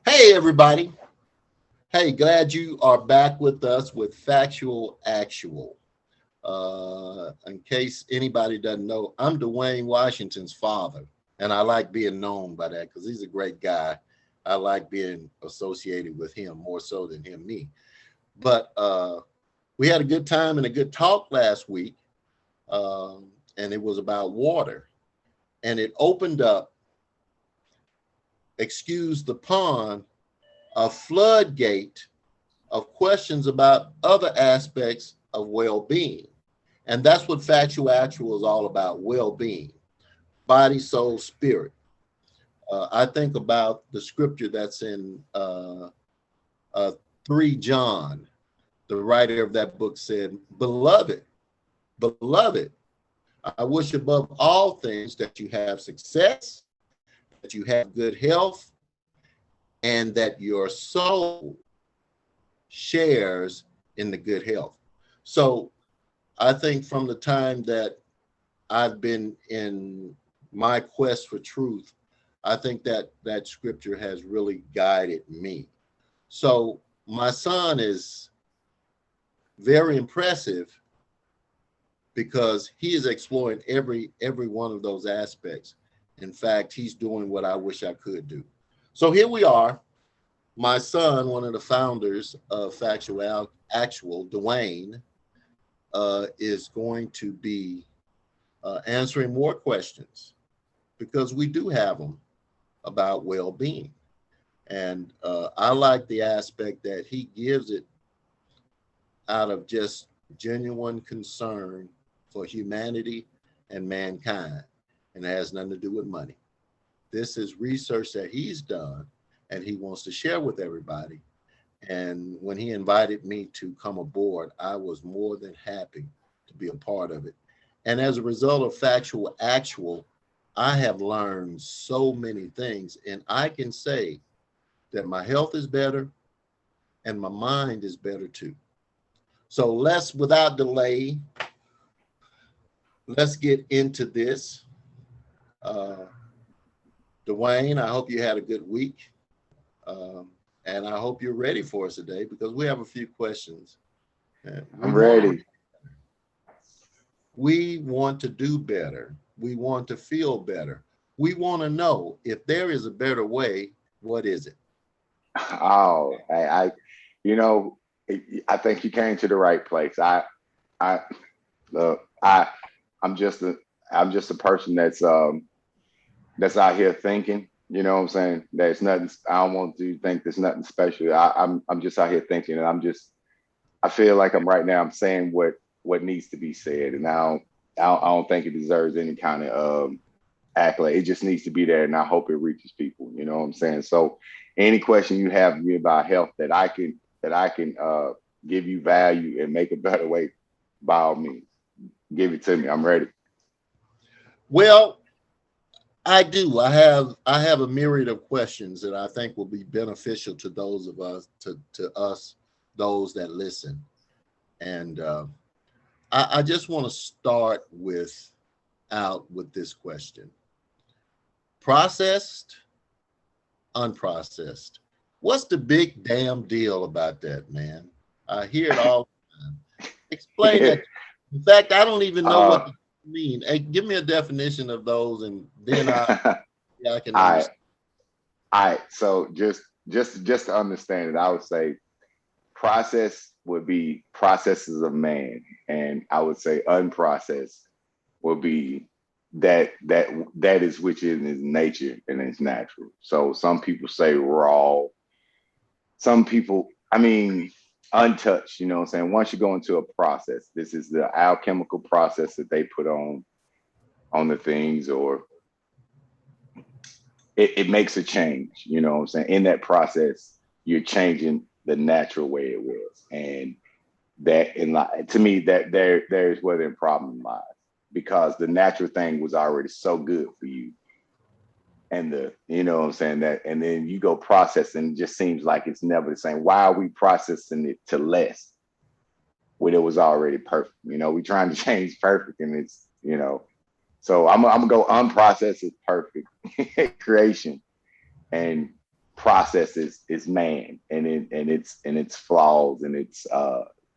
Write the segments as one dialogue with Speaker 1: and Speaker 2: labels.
Speaker 1: Hey, everybody. Hey, glad you are back with us with Factual Actual. In case anybody doesn't know, I'm Dwayne Washington's father, and I like being known by that because he's a great guy. I like being associated with him more so than him me. But we had a good time and a good talk last week, and it was about water, and it opened up, excuse the pun, a floodgate of questions about other aspects of well-being. And that's what Factual Actual is all about, well-being, body, soul, spirit. I think about the scripture that's in uh, 3 John. The writer of that book said, beloved, I wish above all things that you have success, that you have good health, and that your soul shares in the good health. So I think from the time that I've been in my quest for truth, I think that that scripture has really guided me. So my son is very impressive because he is exploring every one of those aspects. In fact, he's doing what I wish I could do. So here we are. My son, one of the founders of Factual Actual, Dwayne, is going to be answering more questions because we do have them about well-being. And I like the aspect that he gives it out of just genuine concern for humanity and mankind. And it has nothing to do with money. This is research that he's done and he wants to share with everybody. And when he invited me to come aboard, I was more than happy to be a part of it. And as a result of Factual Actual, I have learned so many things. And I can say that my health is better and my mind is better too. So let's, without delay, let's get into this. Uh, Dwayne, I hope you had a good week. Um, and I hope you're ready for us today because we have a few questions. We
Speaker 2: I'm
Speaker 1: want
Speaker 2: ready.
Speaker 1: we want to do better. We want to feel better. We want to know if there is a better way, what is it?
Speaker 2: Oh, you know, I think you came to the right place. I look, I'm just a, I'm just a person that's out here thinking. You know what I'm saying? There's nothing. I don't want to think there's nothing special. I'm just out here thinking, and I feel like I'm right now. I'm saying what needs to be said, and I don't think it deserves any kind of accolade. It just needs to be there, and I hope it reaches people. You know what I'm saying? So, any question you have me about health that I can give you value and make a better way, by all means, give it to me. I'm ready.
Speaker 1: Well, I do. I have a myriad of questions that I think will be beneficial to those of us to us those that listen. And I just want to start with out with this question: processed, unprocessed. What's the big damn deal about that, man? I hear it all the time. Explain that. In fact, I don't even know what
Speaker 2: uh,
Speaker 1: they mean. Hey, give me a definition of those, and then
Speaker 2: all
Speaker 1: yeah, I can
Speaker 2: right,
Speaker 1: understand.
Speaker 2: all right. So just to understand it, I would say process would be processes of man, and I would say unprocessed will be that is which is his nature and it's natural. So some people say raw, some people, I mean, untouched. You know what I'm saying? Once you go into a process, this is the alchemical process that they put on the things, or it makes a change. You know what I'm saying? In that process, you're changing the natural way it was, and that in to me there's where the problem lies, because the natural thing was already so good for you, and the you know what I'm saying, that and then you go processing, it just seems like it's never the same. Why are we processing it to less when it was already perfect? We trying to change perfect, and it's so I'm gonna go unprocessed is perfect creation. And process is man and its flaws and its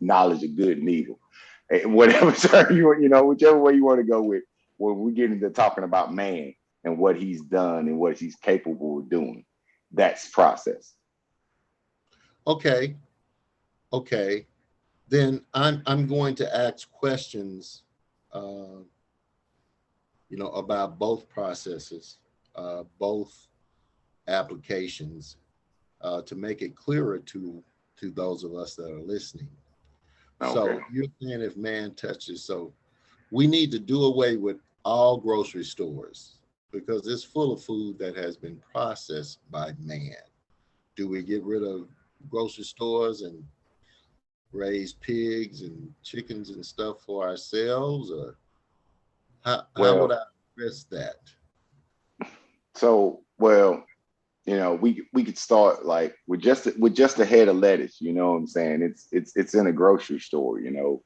Speaker 2: knowledge of good and evil. Whatever term you know, whichever way you want to go with, when we get into talking about man and what he's done and what he's capable of doing, that's process.
Speaker 1: Okay, okay. Then I'm going to ask questions, uh, about both processes, both applications, to make it clearer to those of us that are listening.
Speaker 2: Okay.
Speaker 1: So you're saying if man touches, so we need to do away with all grocery stores because it's full of food that has been processed by man. Do we get rid of grocery stores and raise pigs and chickens and stuff for ourselves, or how would I
Speaker 2: Well,
Speaker 1: address that?
Speaker 2: well, you know, we could start like with just a head of lettuce. You know what I'm saying? It's in a grocery store. You know,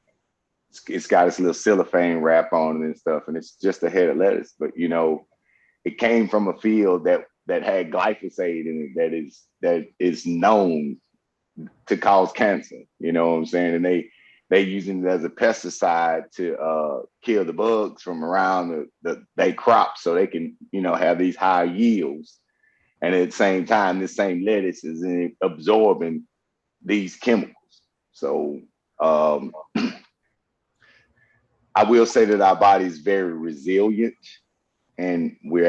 Speaker 2: it's got its little cellophane wrap on it and stuff, and it's just a head of lettuce. But you know, it came from a field that had glyphosate in it that is known to cause cancer. You know what I'm saying? And they using it as a pesticide to kill the bugs from around they crop so they can, you know, have these high yields. And at the same time, this same lettuce is absorbing these chemicals. So um, I will say that our body is very resilient, and we were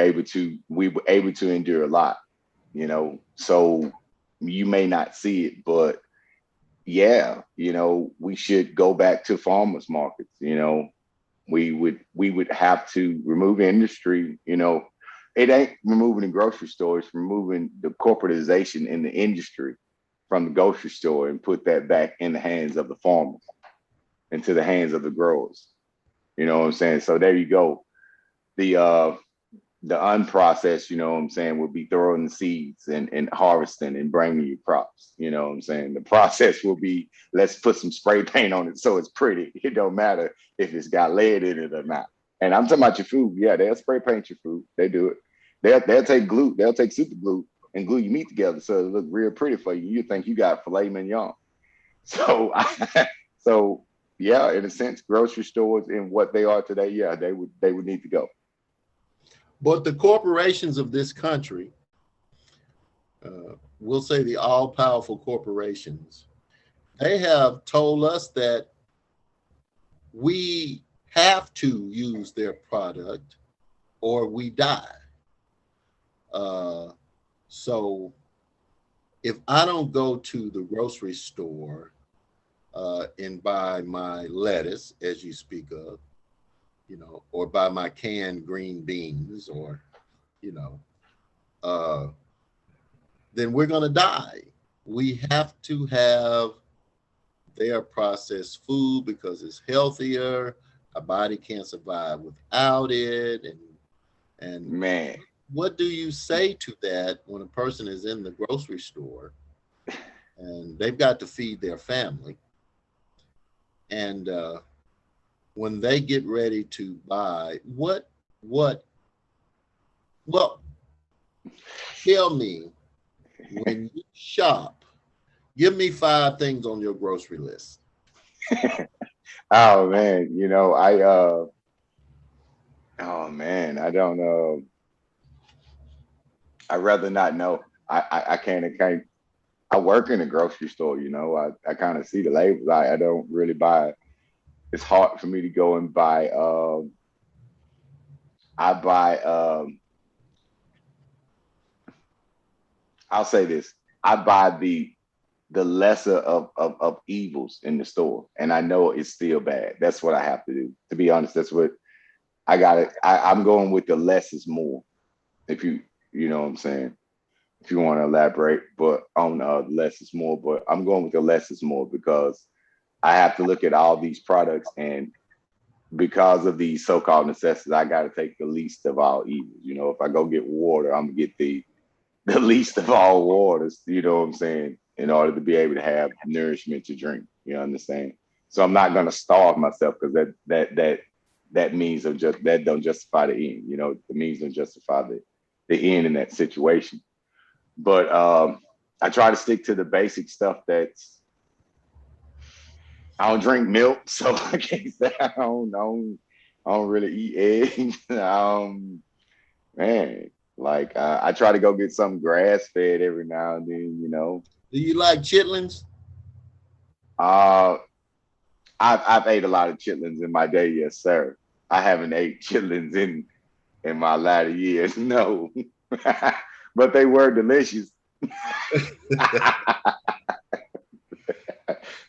Speaker 2: able to endure a lot. You know, so you may not see it, but yeah, you know, we should go back to farmers markets. You know, we would have to remove industry. You know, it ain't removing the grocery store, it's removing the corporatization in the industry from the grocery store and put that back in the hands of the farmers, into the hands of the growers. You know what I'm saying? So there you go. The unprocessed, you know what I'm saying, will be throwing the seeds and harvesting and bringing you crops. You know what I'm saying? The process will be, let's put some spray paint on it so it's pretty. It don't matter if it's got lead in it or not. And I'm talking about your food. Yeah, they'll spray paint your food. They do it. They'll take glue. They'll take super glue and glue your meat together so it look real pretty for you. You think you got filet mignon. So, so yeah, in a sense, grocery stores and what they are today, yeah, they would need to go.
Speaker 1: But the corporations of this country, we'll say the all powerful corporations, they have told us that we have to use their product or we die. Uh, so if I don't go to the grocery store and buy my lettuce, as you speak of, or buy my canned green beans, or, you know, uh, then we're going to die. We have to have their processed food because it's healthier. Our body can't survive without it. And
Speaker 2: Man,
Speaker 1: what do you say to that when a person is in the grocery store and they've got to feed their family, and when they get ready to buy, what well, tell me, when you shop, give me five things on your grocery list.
Speaker 2: oh man, you know, oh man, I don't know. I'd rather not know. I can't. I work in a grocery store, you know. I kind of see the labels. I don't really buy. It's hard for me to go and buy. I buy. I'll say this. I buy the lesser of evils in the store, and I know it's still bad. That's what I have to do. To be honest, that's what I got. I'm going with the less is more. If you know what I'm saying. If you want to elaborate, but on less is more. But I'm going with the less is more because I have to look at all these products, and because of these so-called necessities, I got to take the least of all evils. You know, if I go get water, I'm gonna get the least of all waters. You know what I'm saying? In order to be able to have nourishment to drink. You understand? So I'm not gonna starve myself because that means of just that don't justify the end. You know, the means don't justify the end in that situation. But I try to stick to the basic stuff that's I don't drink milk, so I can't say I don't really eat eggs. Man, like I try to go get some grass fed every now and then, you know.
Speaker 1: Do you like chitlins?
Speaker 2: Uh, I've ate a lot of chitlins in my day, yes, sir. I haven't ate chitlins in my latter years, no, but they were delicious.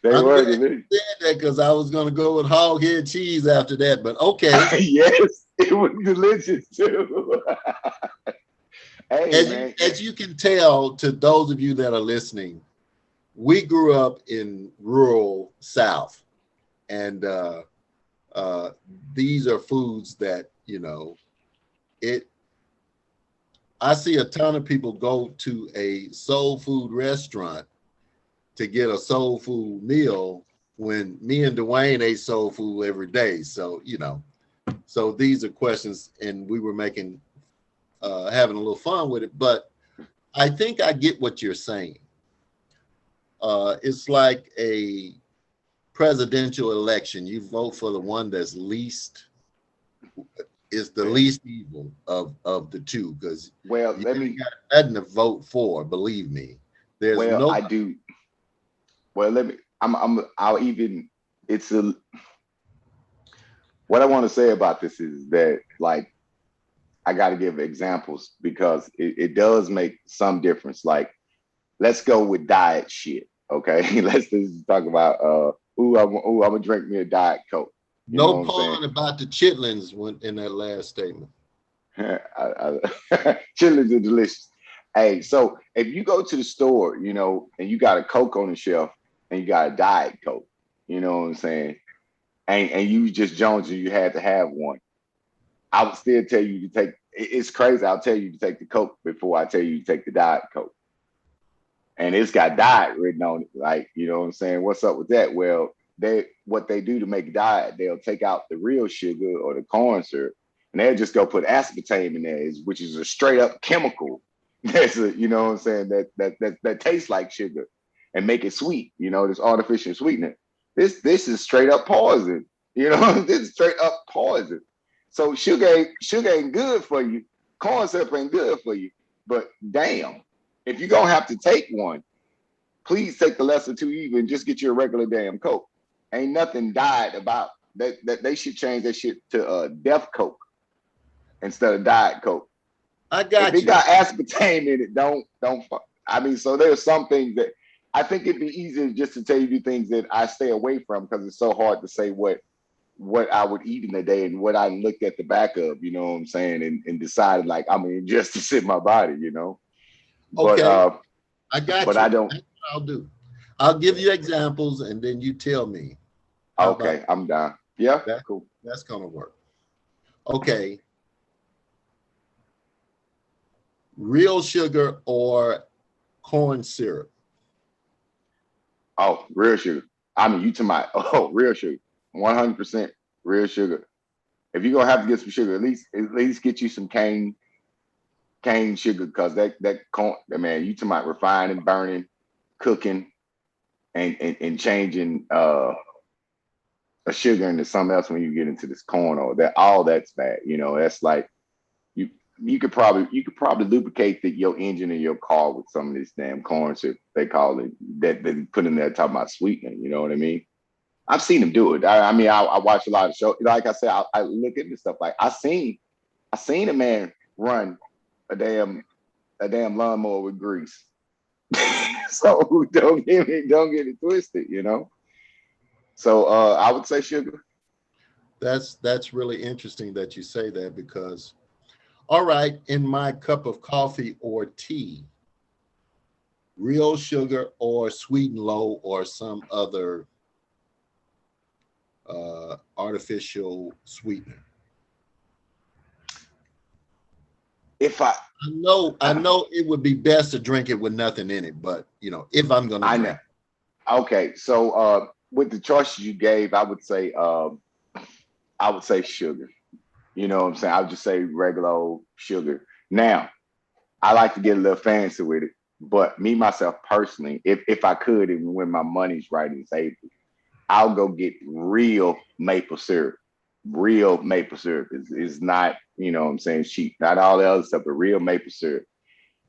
Speaker 2: They
Speaker 1: I'm
Speaker 2: were
Speaker 1: glad
Speaker 2: delicious.
Speaker 1: you said that because I was going to go with hog head cheese after that. But okay,
Speaker 2: Yes, it was delicious too. Hey man,
Speaker 1: as you can tell, to those of you that are listening, we grew up in rural South, and uh, these are foods that it. I see a ton of people go to a soul food restaurant to get a soul food meal when me and Dwayne ate soul food every day. So so these are questions, and we were making having a little fun with it. But I think I get what you're saying. It's like a presidential election. You vote for the one that's least is the
Speaker 2: yeah.
Speaker 1: least evil of the two, because
Speaker 2: Well,
Speaker 1: you
Speaker 2: let
Speaker 1: ain't
Speaker 2: me.
Speaker 1: got nothing to vote for. Believe me, there's
Speaker 2: Well,
Speaker 1: no.
Speaker 2: I do. Well, let me. I'll even. It's a. What I want to say about this is that, like, I got to give examples because it does make some difference. Like, let's go with diet shit. Okay, let's just talk about I'm gonna drink me a diet coke. You know
Speaker 1: No
Speaker 2: what I'm saying?
Speaker 1: pun about the chitlins when in that last statement.
Speaker 2: Chitlins are delicious. Hey, so if you go to the store, you know, and you got a Coke on the shelf and you got a Diet Coke, you know what I'm saying? And you just Jones and you had to have one. I would still tell you to take it's crazy. I'll tell you to take the Coke before I tell you to take the Diet Coke. And it's got diet written on it. Like, you know what I'm saying? What's up with that? Well, they what they do to make diet, they'll take out the real sugar or the corn syrup, and they'll just go put aspartame in there, which is a straight up chemical. That's a, you know what I'm saying, that tastes like sugar and make it sweet, you know, this artificial sweetener. This is straight up poison. You know, this is straight up poison. So sugar ain't good for you. Corn syrup ain't good for you. But damn, if you're gonna have to take one, please take the lesser two evil and just get you a regular damn Coke. Ain't nothing diet about that. They should change that shit to Death Coke instead of Diet Coke.
Speaker 1: I
Speaker 2: If
Speaker 1: got
Speaker 2: it
Speaker 1: you.
Speaker 2: got aspartame in it, don't. I mean, so there's some things that I think it'd be easier just to tell you things that I stay away from because it's so hard to say what I would eat in a day and what I looked at the back of, you know what I'm saying, and decided like I'm gonna ingest this in my body, you know. But
Speaker 1: Okay,
Speaker 2: uh,
Speaker 1: I got
Speaker 2: but
Speaker 1: you.
Speaker 2: I don't.
Speaker 1: That's what I'll do. I'll give you examples, and then you tell me. How about
Speaker 2: Okay, I'm down. Yeah,
Speaker 1: that?
Speaker 2: cool.
Speaker 1: That's gonna work. Okay, real sugar or corn syrup?
Speaker 2: Oh, real sugar. I mean, you to my real sugar, 100% real sugar. If you're gonna have to get some sugar, at least get you some cane sugar because that corn, man, you to my refining, burning, cooking, and changing a sugar into something else when you get into this corn or that all that's bad. You know, that's like you you could probably lubricate your engine in your car with some of this damn corn syrup they call it that they put in there talking about sweetening. You know what I mean? I've seen them do it. I mean, I watch a lot of shows. Like I said, I look into stuff. Like I seen a man run a damn lawnmower with grease. So don't get it twisted. You know. So I would say sugar.
Speaker 1: That's really interesting that you say that because, all right, in my cup of coffee or tea, real sugar or sweet and low or some other artificial sweetener.
Speaker 2: If I
Speaker 1: I know it would be best to drink it with nothing in it, but if I'm gonna
Speaker 2: I know.
Speaker 1: drink,
Speaker 2: Okay, so with the choices you gave, I would say sugar. You know what I'm saying? I would just say regular old sugar. Now, I like to get a little fancy with it. But me myself personally, if I could, and when my money's right and it's able, I'll go get real maple syrup. Real maple syrup is not, you know what I'm saying, cheap. Not all the other stuff, but real maple syrup.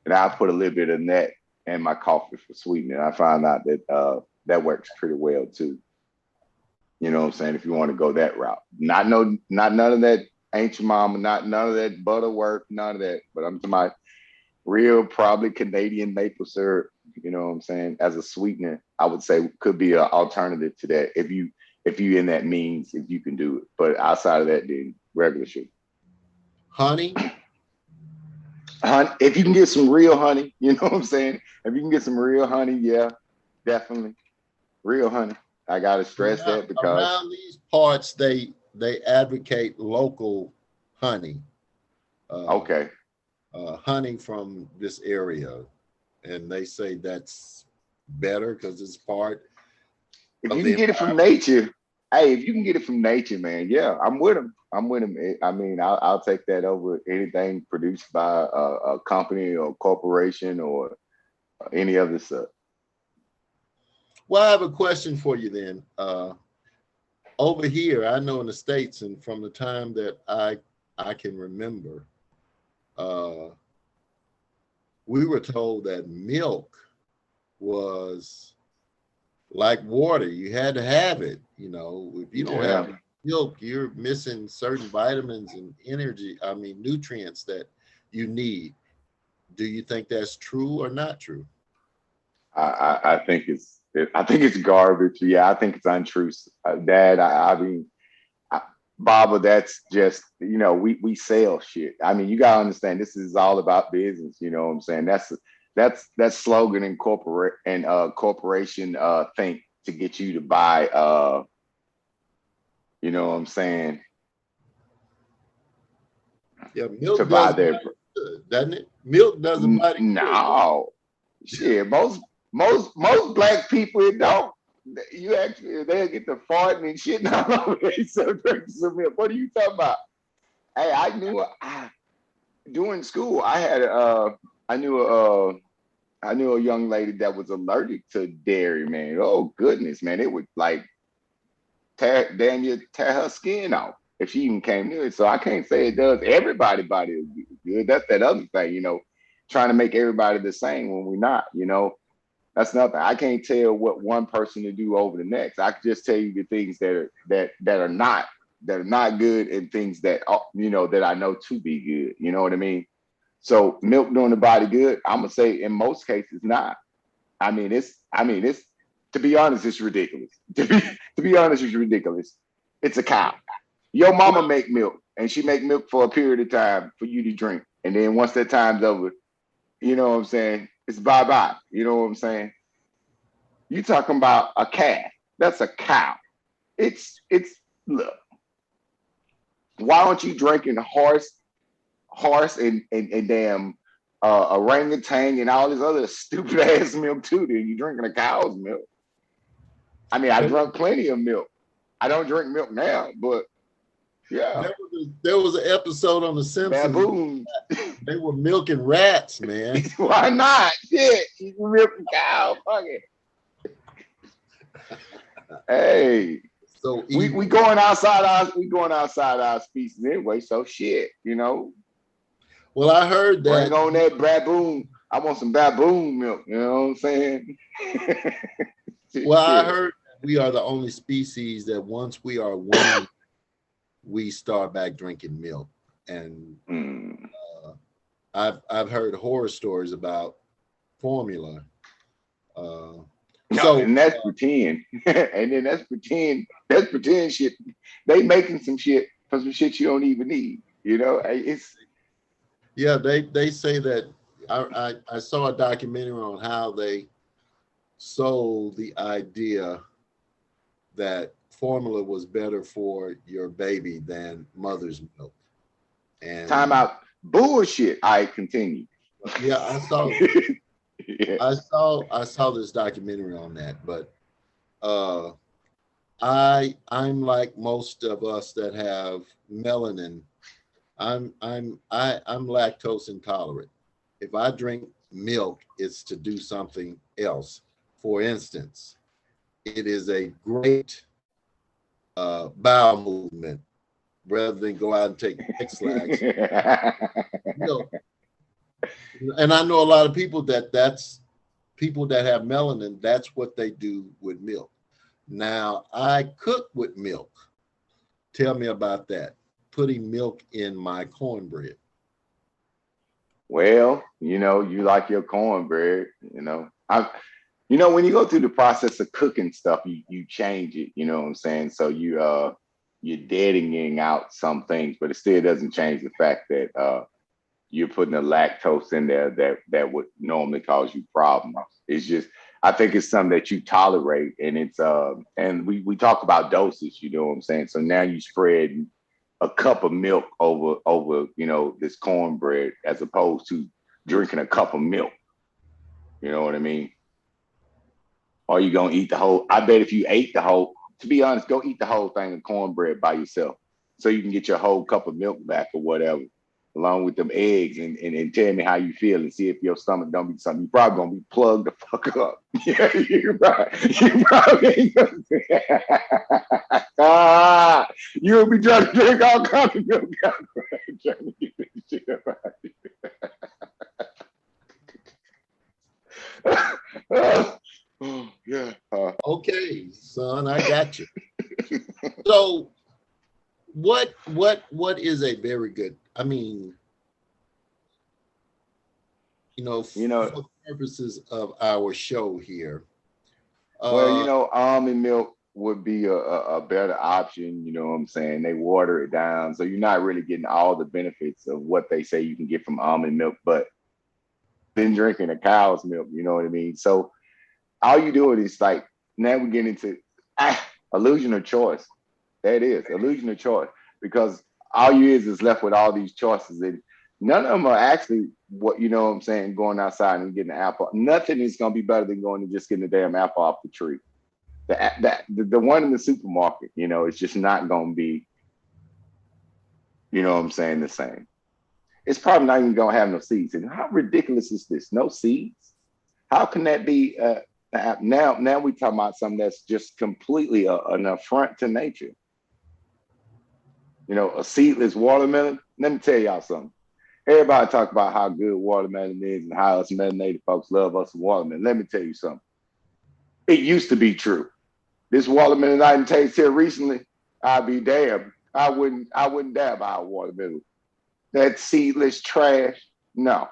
Speaker 2: And I'll put a little bit of that in my coffee for sweetening. I found out that that works pretty well too. You know what I'm saying? If you want to go that route. Not none of that ancient mama, not none of that butterworth, none of that. But I'm talking about real, probably Canadian maple syrup, you know what I'm saying, as a sweetener, I would say could be an alternative to that if you in that means, if you can do it. But outside of that, then regular sugar.
Speaker 1: Honey?
Speaker 2: Honey, if you can get some real honey, you know what I'm saying? If you can get some real honey, yeah, definitely. Real honey. I gotta stress that because
Speaker 1: Around these parts, they advocate local honey.
Speaker 2: okay.
Speaker 1: Honey from this area, and they say that's better because it's part
Speaker 2: If
Speaker 1: of
Speaker 2: you
Speaker 1: the
Speaker 2: can get it from
Speaker 1: environment.
Speaker 2: nature, hey, if you can get it from nature, man, yeah, I'm with them. I'm with them. I mean, I'll take that over anything produced by a company or corporation or any other stuff.
Speaker 1: Well, I have a question for you then. Over here, I know in the States, and from the time that I can remember, uh, we were told that milk was like water. You had to have it. You know, if you don't
Speaker 2: Yeah,
Speaker 1: have milk, you're missing certain vitamins and energy, I mean, nutrients that you need. Do you think that's true or not true?
Speaker 2: I think I think it's garbage. Yeah, I think it's untrue. Dad, I mean, I, Baba, that's just, you know, we sell shit. I mean, you gotta understand this is all about business. You know what I'm saying? That's slogan and corporation think to get you to buy you know what I'm saying,
Speaker 1: Yeah,
Speaker 2: to
Speaker 1: milk
Speaker 2: buy
Speaker 1: does
Speaker 2: their
Speaker 1: body good, doesn't it? Milk does a body good.
Speaker 2: no shit. Most black people it don't. You actually they'll get the farting and shit all over themselves drinking some milk. What are you talking about? Hey, during school I had I knew I knew a young lady that was allergic to dairy, man. Oh goodness, man. It would like damn near tear her skin off if she even came near it. So I can't say it does everybody body good. That's that other thing, you know, trying to make everybody the same when we're not, you know. That's nothing. I can't tell what one person to do over the next. I can just tell you the things that are not good and things that you know that I know to be good. You know what I mean? So milk doing the body good, I'm gonna say in most cases not. I mean it's to be honest, it's ridiculous. To be honest, it's ridiculous. It's a cow. Your mama
Speaker 1: Well,
Speaker 2: make milk and she make milk for a period of time for you to drink. And then once that time's over, you know what I'm saying? It's bye-bye. You know what I'm saying? You talking about a calf. That's a cow. It's look, why aren't you drinking horse and damn orangutan and all this other stupid ass milk too? Then you drinking a cow's milk. I mean, I
Speaker 1: there
Speaker 2: drunk plenty of milk. I don't drink milk now, but yeah,
Speaker 1: there was an episode on The Simpsons.
Speaker 2: baboon.
Speaker 1: They were milking rats, man.
Speaker 2: Why not? Shit, you can milk a cow. Fuck it. Hey,
Speaker 1: So
Speaker 2: we
Speaker 1: evil.
Speaker 2: going outside our species anyway. So shit, you know,
Speaker 1: Well, I heard
Speaker 2: bring
Speaker 1: that.
Speaker 2: on that baboon. I want some baboon milk. You know what I'm saying?
Speaker 1: Well, I
Speaker 2: Shit.
Speaker 1: heard that we are the only species that once we are weaned, we start back drinking milk. And
Speaker 2: Mm.
Speaker 1: uh, I've heard horror stories about formula. Uh,
Speaker 2: No,
Speaker 1: so
Speaker 2: and that's pretend. And then that's pretend. That's pretend shit. They making some shit for some shit you don't even need. You know, it's
Speaker 1: yeah, they say that I saw a documentary on how they sold the idea that formula was better for your baby than mother's milk.
Speaker 2: time
Speaker 1: And
Speaker 2: out bullshit. I continue.
Speaker 1: yeah,
Speaker 2: Yeah.
Speaker 1: I saw this documentary on that, but uh I'm like most of us that have melanin. I'm lactose intolerant. If I drink milk, it's to do something else. For instance, it is a great bowel movement rather than go out and take X-Lax. Milk. And I know a lot of people that's people that have melanin, that's what they do with milk. Now, I cook with milk. Tell me about that. Putting milk in my cornbread.
Speaker 2: Well, you like your cornbread, when you go through the process of cooking stuff, you change it, you know what I'm saying? So you're deadening out some things, but it still doesn't change the fact that you're putting a lactose in there that would normally cause you problems. It's just, I think it's something that you tolerate, and it's and we talk about dosage, you know what I'm saying? So now you spread a cup of milk over this cornbread as opposed to drinking a cup of milk. You know what I mean? Or you gonna eat the whole? I bet if you ate the whole, to be honest, go eat the whole thing of cornbread by yourself, so you can get your whole cup of milk back or whatever, along with them eggs, and tell me how you feel and see if your stomach don't be something. You probably gonna be plugged the fuck up. Yeah, you probably ain't you'll be trying to drink all kinds of milk. Trying to get this shit out. Oh, yeah.
Speaker 1: Okay, son, I got you. So what is a very good, I mean, for the purposes of our show here.
Speaker 2: Well, almond milk would be a better option. You know what I'm saying? They water it down, so you're not really getting all the benefits of what they say you can get from almond milk, but then drinking a cow's milk, you know what I mean? So all you doing is like, now we get into illusion of choice. That is illusion of choice, because all you is left with all these choices, and none of them are actually what, you know what I'm saying, going outside and getting an apple. Nothing is going to be better than going and just getting a damn apple off the tree. The one in the supermarket, it's just not going to be, you know what I'm saying, the same. It's probably not even going to have no seeds. And how ridiculous is this? No seeds? How can that be? Now we talking about something that's just completely an affront to nature. A seedless watermelon. Let me tell y'all something. Everybody talk about how good watermelon is and how us melanated folks love us watermelon. Let me tell you something. It used to be true. This watermelon I didn't taste here recently, I'd be damned. I wouldn't dare buy a watermelon. That seedless trash, no.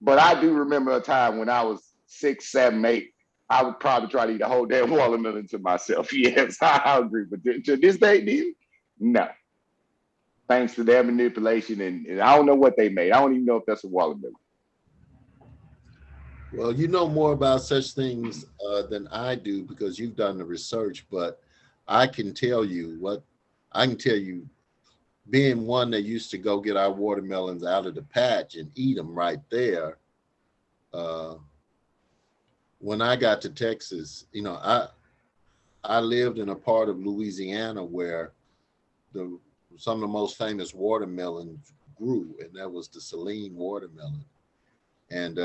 Speaker 2: But I do remember a time when I was 6, 7, 8. I would probably try to eat a whole damn watermelon to myself. Yes, I agree. But to this day, no. Thanks to their manipulation, and I don't know what they made. I don't even know if that's a watermelon.
Speaker 1: Well, you know more about such things than I do because you've done the research, but I can tell you, being one that used to go get our watermelons out of the patch and eat them right there. When I got to Texas, I lived in a part of Louisiana where some of the most famous watermelons grew, and that was the Celine watermelon. And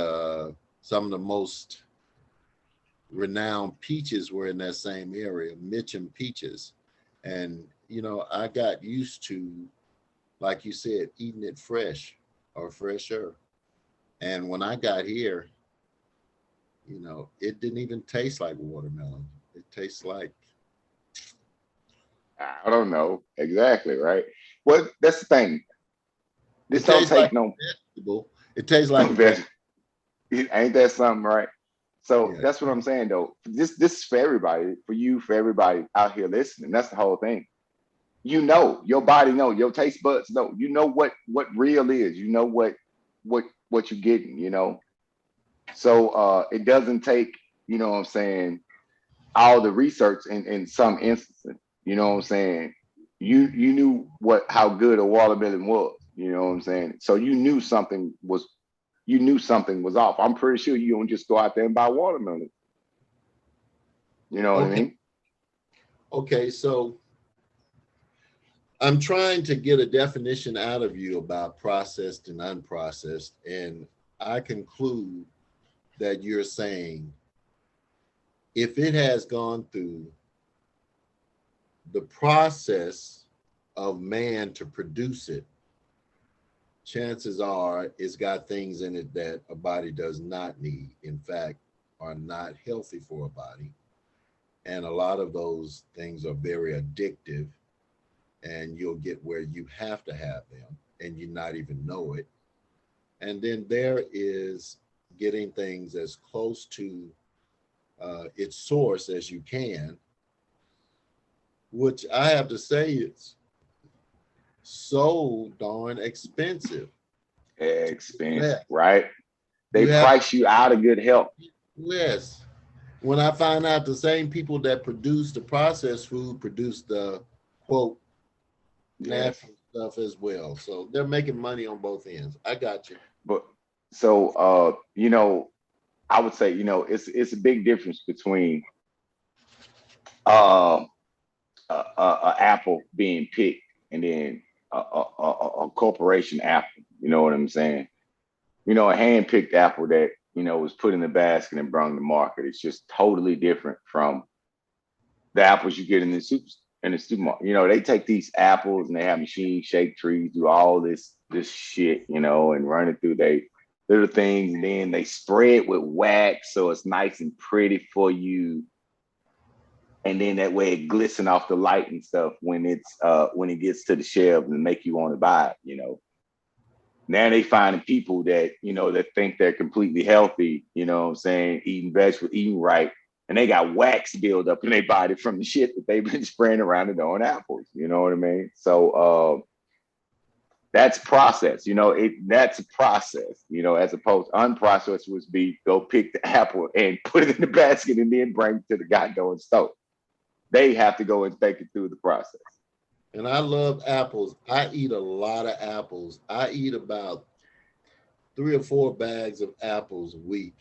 Speaker 1: some of the most renowned peaches were in that same area, Mitcham peaches. And, I got used to, like you said, eating it fresh or fresher. And when I got here, it didn't even taste like watermelon. It tastes like,
Speaker 2: I don't know exactly, right? Well, that's the thing. This
Speaker 1: it
Speaker 2: don't
Speaker 1: tastes like
Speaker 2: take no
Speaker 1: vegetable. It tastes like a
Speaker 2: vegetable.
Speaker 1: vegetable.
Speaker 2: Ain't that something, right? So
Speaker 1: Yeah.
Speaker 2: that's what I'm saying, though. This is for everybody, for you, for everybody out here listening. That's the whole thing. Your body know, your taste buds know. You know what real is. You know what you're getting. So it doesn't take, you know what I'm saying, all the research in some instances. You know what I'm saying? You knew how good a watermelon was. You know what I'm saying? So you knew something was off. I'm pretty sure you don't just go out there and buy watermelon. You know what I
Speaker 1: Okay.
Speaker 2: mean?
Speaker 1: Okay. So I'm trying to get a definition out of you about processed and unprocessed. And I conclude that you're saying if it has gone through the process of man to produce it, chances are it's got things in it that a body does not need. In fact, are not healthy for a body. And a lot of those things are very addictive, and you'll get where you have to have them and you not even know it. And then there is getting things as close to its source as you can, which I have to say is so darn expensive to
Speaker 2: Expensive,
Speaker 1: invest.
Speaker 2: right? They
Speaker 1: You have,
Speaker 2: price you out of good health.
Speaker 1: yes. When I find out the same people that produce the processed food produce the quote
Speaker 2: Yes.
Speaker 1: natural stuff as well. So they're making money on both ends. I got you.
Speaker 2: But so I would say, it's a big difference between um a apple being picked and then a corporation apple. You know what I'm saying? A hand picked apple that was put in the basket and brought to the market. It's just totally different from the apples you get in the supermarket. They take these apples and they have machines shake trees, do all this shit, and run it through they little things, and then they spray it with wax so it's nice and pretty for you. And then that way it glisten off the light and stuff when it gets to the shelf and make you want to buy it. Now they finding people that think they're completely healthy, what I'm saying, eating vegetables, eating right, and they got wax build up in their body from the shit that they've been spraying around it on apples. You know what I mean? So that's process. That's a process. As opposed to unprocessed would be go pick the apple and put it in the basket and then bring it to the goddamn store. They have to go and take it through the process.
Speaker 1: And I love apples. I eat a lot of apples. I eat about 3 or 4 bags of apples a week.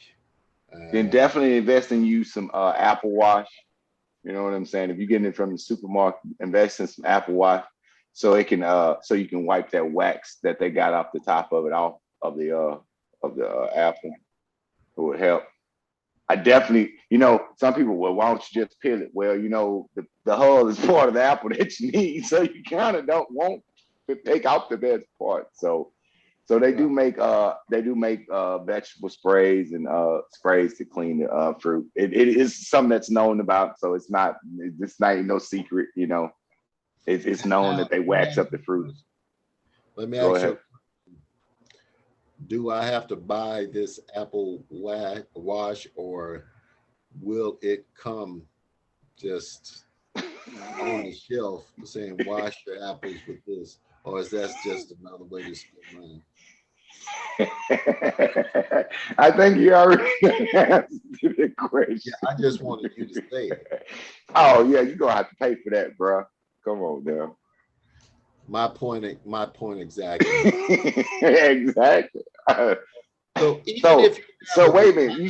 Speaker 2: Then
Speaker 1: And
Speaker 2: definitely invest in you some Apple Wash. You know what I'm saying? If you're getting it from the supermarket, invest in some Apple Wash so you can wipe that wax that they got off the top of it off of the apple. It would help. I definitely, some people, well, why don't you just peel it? Well, the hull is part of the apple that you need, so you kind of don't want to take out the best part. So they do make vegetable sprays and sprays to clean the fruit. It is something that's known about, so it's not no secret. It's known
Speaker 1: now
Speaker 2: that they
Speaker 1: let me
Speaker 2: wax
Speaker 1: ask
Speaker 2: up the
Speaker 1: you,
Speaker 2: fruit.
Speaker 1: let me
Speaker 2: Go
Speaker 1: ask you,
Speaker 2: ahead.
Speaker 1: do I have to buy this apple wash, or will it come just on the shelf saying wash your apples with this? Or is that just another way to spend money?
Speaker 2: I think you already answered the
Speaker 1: Yeah,
Speaker 2: question.
Speaker 1: I just wanted you to say it.
Speaker 2: Oh yeah, you're gonna have to pay for that, bro. Come on now.
Speaker 1: My point exactly.
Speaker 2: Exactly.
Speaker 1: So even
Speaker 2: so
Speaker 1: if you have
Speaker 2: so
Speaker 1: a
Speaker 2: wait a minute. You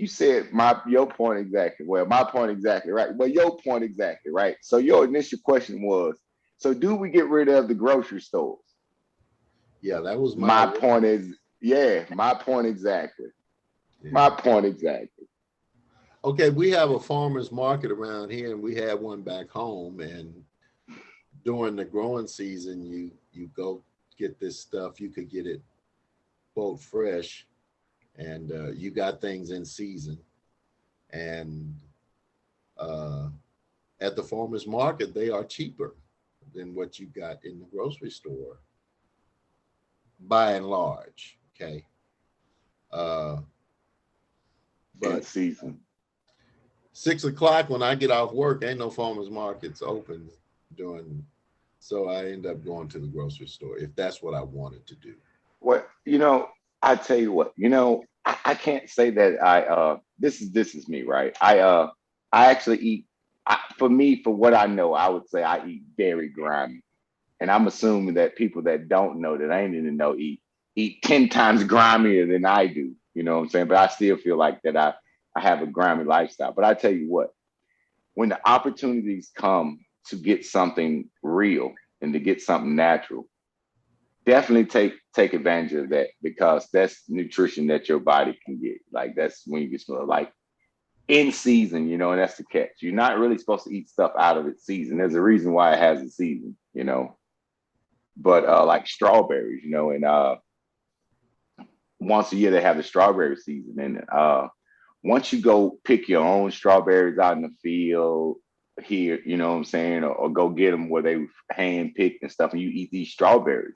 Speaker 2: said my your point exactly. Well, my point exactly, right? Well, your point exactly, right? So your initial question was, so do we get rid of the grocery stores?
Speaker 1: yeah, that was my
Speaker 2: My point is, yeah, my point exactly. My
Speaker 1: yeah.
Speaker 2: point exactly.
Speaker 1: Okay, we have a farmers market around here, and we had one back home. And during the growing season, you go get this stuff. You could get it both fresh, and you got things in season. And uh, at the farmers market, they are cheaper than what you got in the grocery store, by and large. Okay, uh,
Speaker 2: In
Speaker 1: but
Speaker 2: season.
Speaker 1: 6 o'clock when I get off work, ain't no farmers markets open during. So I end up going to the grocery store if that's what I wanted to do.
Speaker 2: What I tell you what, I can't say that this is me, right? I actually eat for me, for what I know, I would say I eat very grimy. And I'm assuming that people that don't know that ain't in the know eat 10 times grimier than I do. You know what I'm saying? But I still feel like that I have a grimy lifestyle. But I tell you what, when the opportunities come to get something real and to get something natural, definitely take advantage of that because that's nutrition that your body can get. Like that's when you get smell like in season, and that's the catch. You're not really supposed to eat stuff out of its season. There's a reason why it has a season. But like strawberries, and once a year they have the strawberry season. And once you go pick your own strawberries out in the field here, you know what I'm saying, or go get them where they hand picked and stuff, and you eat these strawberries.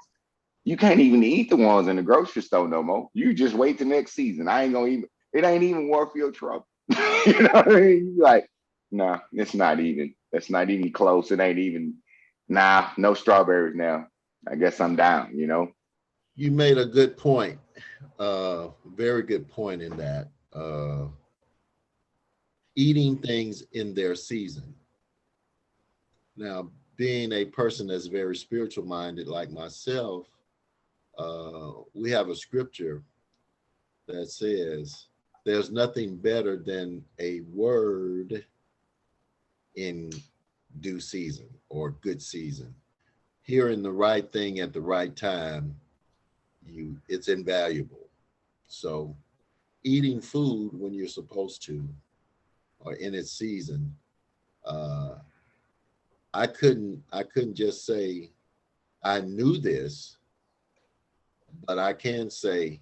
Speaker 2: You can't even eat the ones in the grocery store no more. You just wait the next season. I ain't gonna even. It ain't even worth your trouble. You know what I mean? You like, nah, it's not even. It's not even close. It ain't even. Nah, no strawberries now. I guess I'm down.
Speaker 1: You made a good point. Very good point in that. Eating things in their season. Now, being a person that's very spiritual minded like myself, we have a scripture that says there's nothing better than a word in due season or good season. Hearing the right thing at the right time, it's invaluable. So eating food when you're supposed to or in its season, uh, I couldn't just say I knew this, but I can say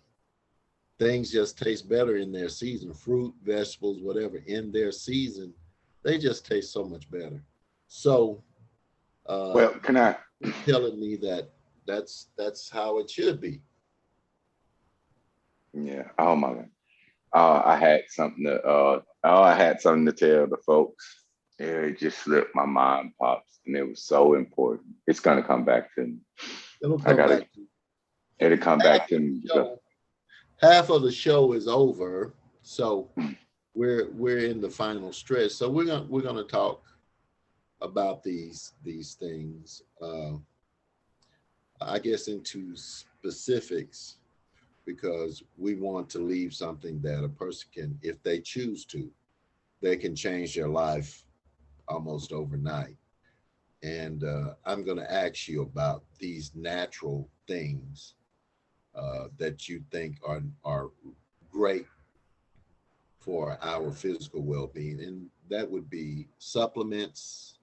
Speaker 1: things just taste better in their season. Fruit, vegetables, whatever in their season, they just taste so much better. So uh,
Speaker 2: Well, can I?
Speaker 1: you're telling me that that's how it should be.
Speaker 2: Yeah. Oh my God. I had something to tell the folks. Yeah, it just slipped my mind, pops, and it was so important. It's gonna come back to me.
Speaker 1: It'll
Speaker 2: I
Speaker 1: come
Speaker 2: gotta.
Speaker 1: back to
Speaker 2: It'll come
Speaker 1: half
Speaker 2: back
Speaker 1: of
Speaker 2: to
Speaker 1: the
Speaker 2: me because
Speaker 1: show. Half of the show is over, so we're in the final stretch. So we're gonna talk about these things. I guess into specifics because we want to leave something that a person can, if they choose to, they can change their life almost overnight. And I'm going to ask you about these natural things that you think are great for our physical well-being, and that would be supplements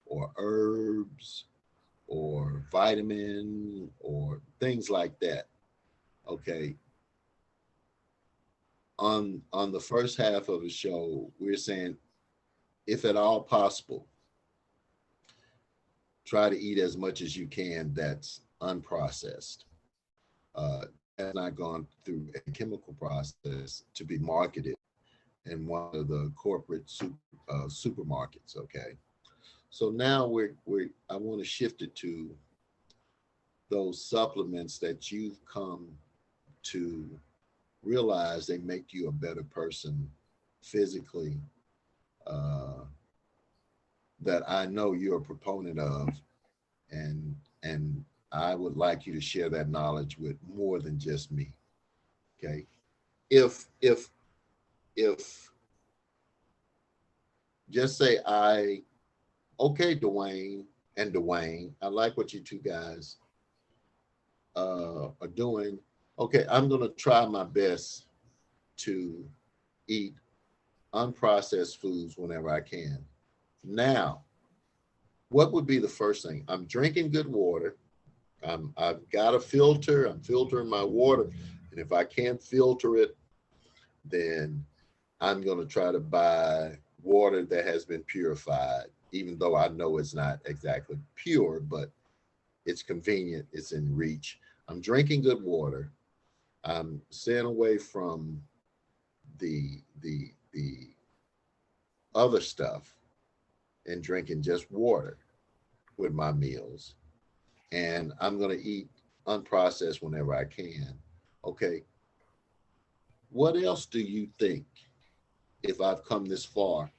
Speaker 1: or herbs or vitamin or things like that. Okay, on the first half of the show, we're saying, if at all possible, try to eat as much as you can that's unprocessed. That has not gone through a chemical process to be marketed in one of the corporate supermarkets. Okay, so now we're I want to shift it to those supplements that you've come to realize they make you a better person physically, uh, that I know you're a proponent of, and I would like you to share that knowledge with more than just me. Okay. If just say okay, Dwayne and Dwayne, I like what you two guys are doing. Okay, I'm gonna try my best to eat unprocessed foods whenever I can. Now, what would be the first thing? I'm drinking good water. I've got a filter. I'm filtering my water. And if I can't filter it, then I'm going to try to buy water that has been purified, even though I know it's not exactly pure, but it's convenient, it's in reach. I'm drinking good water. I'm staying away from the other stuff and drinking just water with my meals. And I'm going to eat unprocessed whenever I can. Okay, what else do you think, if I've come this far,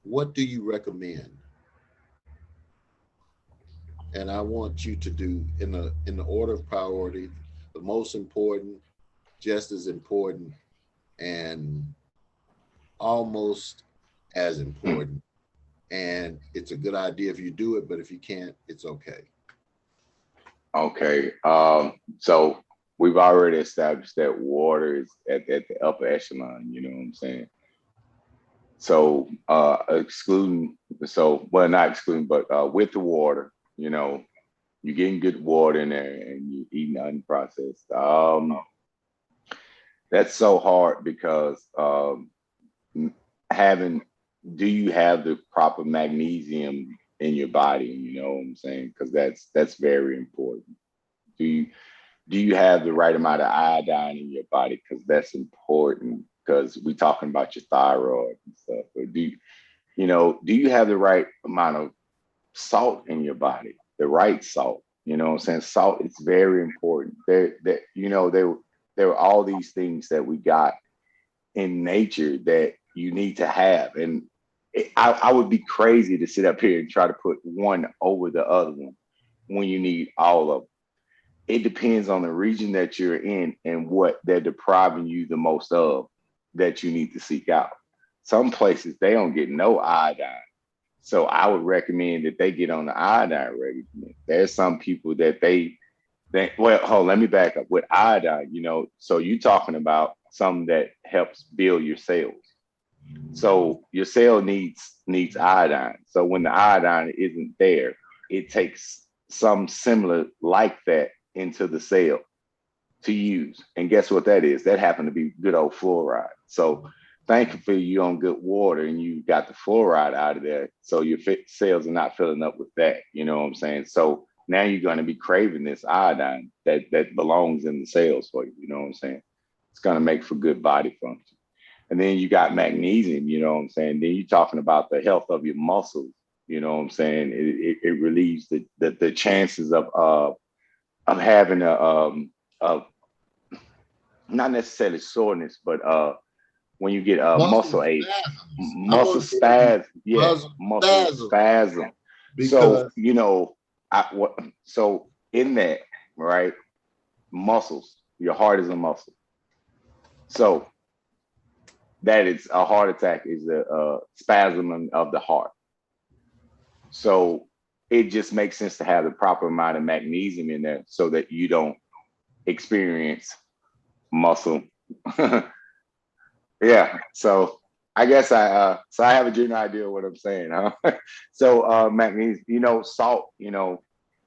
Speaker 1: what do you recommend? And I want you to do in the order of priority, the most important, just as important, and almost as important. And it's a good idea if you do it, but if you can't, it's okay.
Speaker 2: Okay. So we've already established that water is at the upper echelon, you know what I'm saying? So excluding, so well, not excluding, but with the water, you know, you're getting good water in there and you're eating unprocessed. That's so hard because having, do you have the proper magnesium in your body? You know what I'm saying? Because that's very important. Do you do you have the right amount of iodine in your body? Because that's important. Because we're talking about your thyroid and stuff. But you know, do you have the right amount of salt in your body? The right salt. You know what I'm saying? Salt is very important. You know, there are all these things that we got in nature that you need to have. And I would be crazy to sit up here and try to put one over the other one when you need all of them. It depends on the region that you're in and what they're depriving you the most of that you need to seek out. Some places they don't get no iodine. So I would recommend that they get on the iodine regimen. There's some people that well, hold on, let me back up. With iodine, you know, so you're talking about something that helps build your cells. So your cell needs iodine. So when the iodine isn't there, it takes some similar like that into the cell to use. And guess what that is? That happened to be good old fluoride. So thankfully you're on good water and you got the fluoride out of there. So your cells are not filling up with that. You know what I'm saying? So now you're going to be craving this iodine that belongs in the cells for you. You know what I'm saying? It's going to make for good body function. And then you got magnesium, you know what I'm saying? Then you're talking about the health of your muscles, you know what I'm saying? It relieves the chances of having a not necessarily soreness, but when you get
Speaker 1: Muscle
Speaker 2: muscle ache,
Speaker 1: spasms. I'm
Speaker 2: muscle
Speaker 1: gonna tell you,
Speaker 2: spasm, yeah,
Speaker 1: muscle
Speaker 2: muscle
Speaker 1: spasms
Speaker 2: spasm. So
Speaker 1: because
Speaker 2: you know, so in that, right, muscles, your heart is a muscle. So that is a heart attack is a spasm of the heart. So it just makes sense to have the proper amount of magnesium in there so that you don't experience muscle. Yeah. So I guess I have a general idea of what I'm saying, huh? So magnesium, you know, salt, you